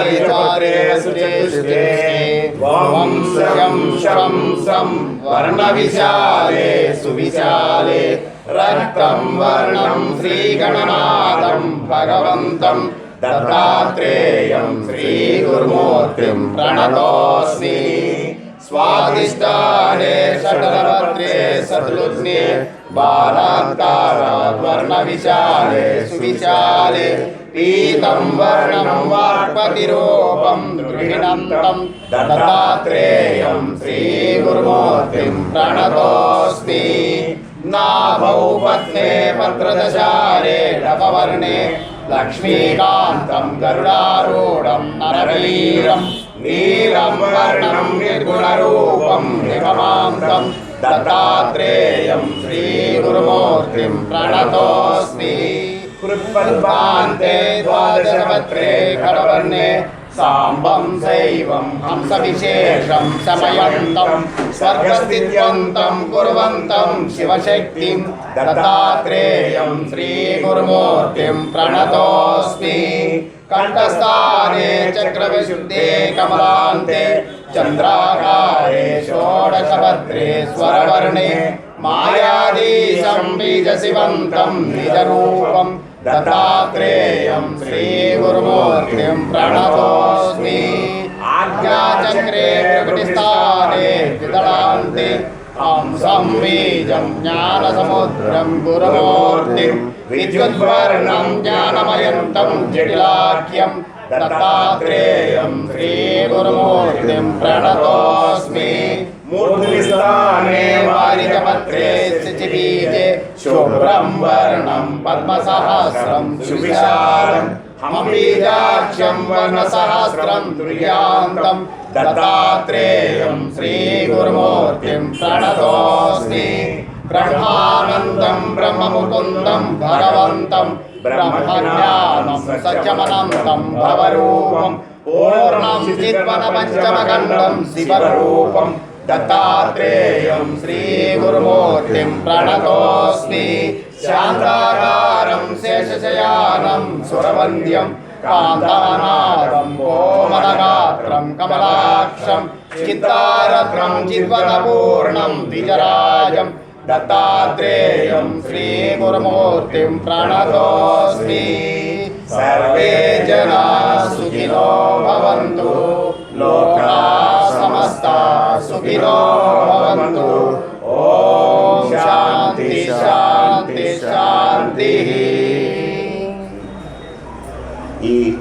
चतुष्टे वंशं शं सं वर्णविशाले सुविशाले रक्तं वर्णं श्रीगणनाथं भगवन्तं दत्तात्रेयं श्रीगुरुमूर्तिं प्रणतोऽस्मि। स्वादिष्टाने षट्पत्रे सतुलग्ने बालात्काराद्वर्णविशाले सुविशाले पीतं वर्णं वाक्पतिरूपं गृह्णन्तं दत्तात्रेयं श्रीगुरुमूर्तिं प्रणतोऽस्मि। नाभौ पद्मे पत्रदशारे नववर्णे लक्ष्मीकान्तं गरुडारूढं नरवीरं नीलं वर्णं निर्गुणरूपं निगमान्तं दत्तात्रेयं श्रीगुरुमूर्तिं प्रणतोऽस्मि। कृत्पद्मान्ते द्वादशपत्रे खड्वर्णे साम्बं शैवं हंसविशेषं शमयन्तं स्वर्गस्थित्यन्तं कुर्वन्तं शिवशक्तिं दत्तात्रेयं श्रीगुरुमूर्तिं प्रणतोऽस्मि। कण्ठस्थाने चक्रविशुद्धे कमलान्ते चन्द्राकारे षोडशभद्रे स्वरवर्णे मायाधीशं बीजशिवन्तं निजरूपं दत्तात्रेयं श्रीगुरुमूर्तिं प्रणतोऽस्मि। आज्ञाचक्रे प्रकटिस्थाने द्विदलान्ते हंसं बीजं ज्ञानसमुद्रं गुरुमूर्तिं विद्युद्वर्णं ज्ञानमयन्तं जटिलाख्यं दत्तात्रेयं श्रीगुरुमूर्तिं प्रणतोऽस्मि। मूर्ध्निस्थाने वारिजपत्रे शुचिबीजे शुभ्रं वर्णं पद्मसहस्रं सुविशालं हंबीजाक्षं वर्णसहस्रं तुर्यान्तं दत्तात्रेयं श्रीगुरुमूर्तिं प्रणतोऽस्मि। ब्रह्मानन्दं ब्रह्ममुकुन्दं भगवन्तं ब्रह्मज्ञानं सत्यमनन्तं भवरूपं पूर्णं चिद्वनपञ्चमखण्डं शिवरूपं दत्तात्रेयं श्रीगुरुमूर्तिं प्रणतोऽस्मि। शान्ताकारं शेषशयानं सुरवन्द्यं कान्तानादं कोमलगात्रं कमलाक्षं चित्तारत्नं चिद्वनपूर्णं द्विजराजं दत्तात्रेयं श्रीगुरुमूर्तिं प्रणतोऽस्मि। सर्वे जना सुखिनो भवन्तु लोकाः समस्ता सुखिनो भवन्तु। ॐ शान्ति शान्ति शान्तिः।